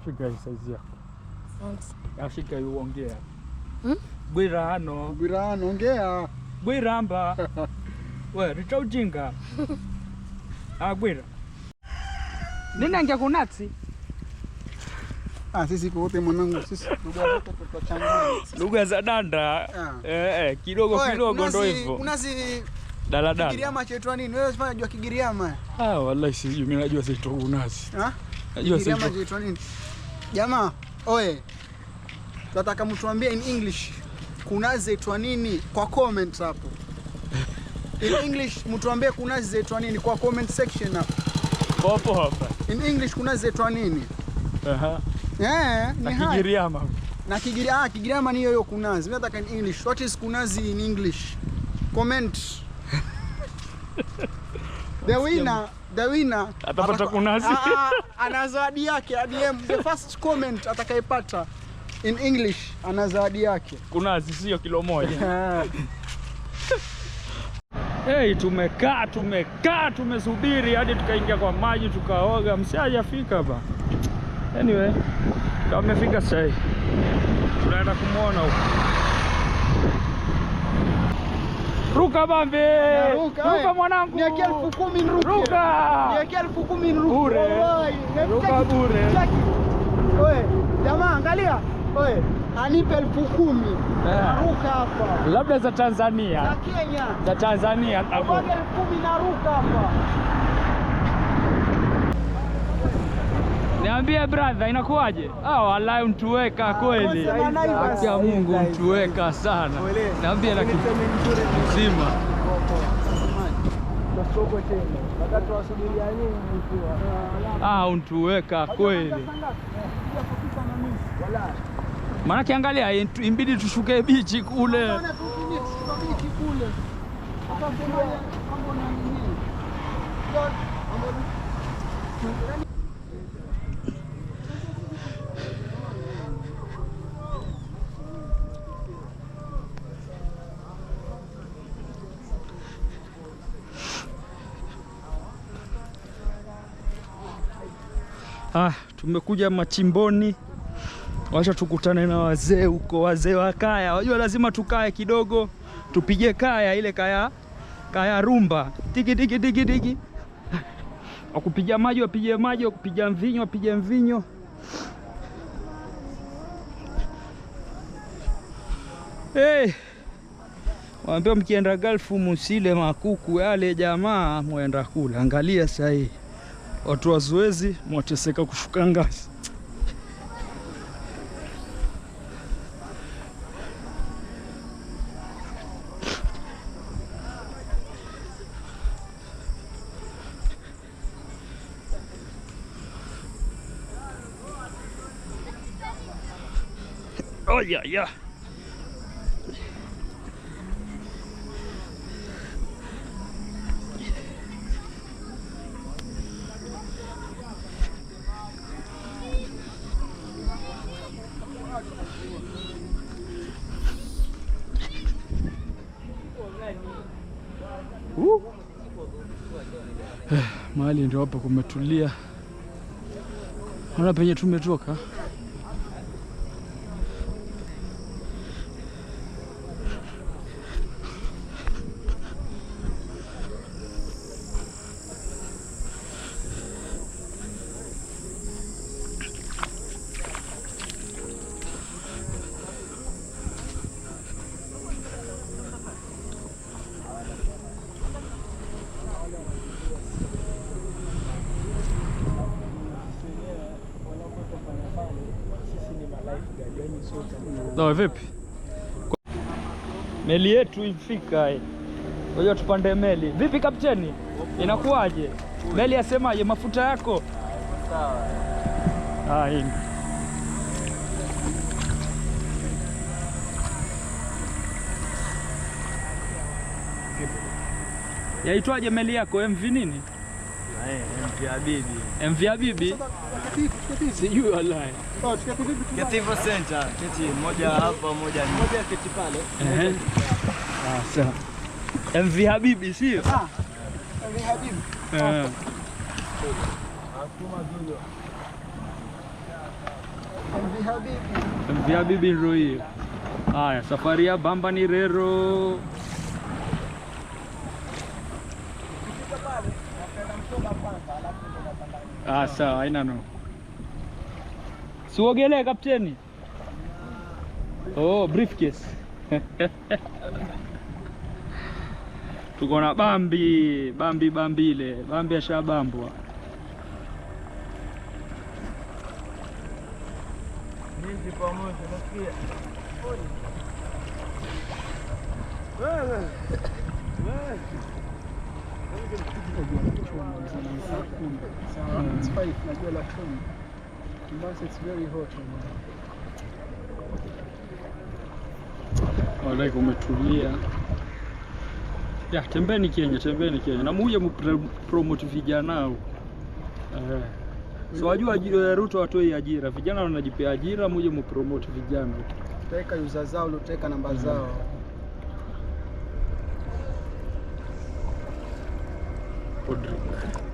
Shika hii size yako. Asante. Ashika uongea. Bwirano. Bwirano ongea. Bwiramba. Wewe richa ujinga. Bwira. Nina ngia kunatsi. Sisi kote mwanangu, sisi lugha zote tutachanganya. Lugha za danda. Kidogo ndo hivyo. Unazi Daladala. Kigiriama chetu nini? Wewe unajua Kigiriama? Wallahi sijui, mimi najua sisi tunazi. Najua Kigiriama chetu nini? Jamaa, oe. Nataka mtuambie in English kunazi zetu nini kwa comment hapo. In English mtuambie kunazi zetu nini kwa comment section hapo. Popo hapa. In English kunazi zetu nini? Ni Kigiriama. Na Kigiriama ni hiyo kunazi. Mimi nataka in English. What is kunazi in English? Comment. The winner atapata kunazi. Ana zawadi yake. The first comment atakayepata in English ana zawadi yake. Kunazi sio kilo moja. Hey, tumekaa tumesubiri hadi tukaingia kwa maji tukaoga, msijafika hapa. Anyway, kama umefika sasa hivi tunaenda kumuona huko. Ruka bambe. Ruka mwanangu. Niweke 10,000 ruka. Ruka. Niweke 10,000 ruka. Bure. Ruka bure. Oe, jamaa angalia. Oe, anipe 10,000. Ruka hapa. Labda za Tanzania. Za Kenya. Za Tanzania hapo. 10,000 na ruka hapa. Niambie brother, inakuwaje? Wallahi mtuweka kweli. Haki ya Mungu mtuweka sana. Niambie na kitu mzima. Untuweka kweli. Maana kiangalia imbidi tushuke bichi kule. Tumekuja machimboni. Wacha tukutane na wazee huko, wazee wa kaya. Wajua lazima tukae kidogo, tupige kaya ile kaya rumba. Tiki. Wakupiga maji wapige maji, wakupiga mvinyo wapige mvinyo. Waambia mkienda Gulf musile makuku yale jamaa muenda kula. Angalia sasa hii. Watu wa zoezi mwateseka kushuka ngazi. Ya. Mahali ndio hapa kumetulia. Naona penye tumetoka. Vipi? Meli yetu ifika. Ngoja tupande meli. Vipi kapteni? Inakuwaje? Meli yasemaje mafuta yako? Sawa. Hii. Yaitwaje meli yako? MV nini? MV Habibi. MV Habibi? Sijui wallahi. Keti Center. Keti moja hapa, moja keti pale. Sawa. MV Habibi sio? MV Habibi. Habibi. MV Habibi ndio hiyo. Haya, safari ya Bamba ni Rero. Sawa, haina no. Siuogelee kapteni. Oh, briefcase. Tuko na Bambile. Bambi ashabambwa. Nini pamoja nasikia. It's 5 najua la 10. Mombasa it's very hot. Wala umetulia. Ya, tembeni Kenya. Na muje promote vijana nao. So wajua Ruto watoi ajira. Vijana wanajipea ajira, muje promote vijana. Teka user zao, teka namba zao. Podrick.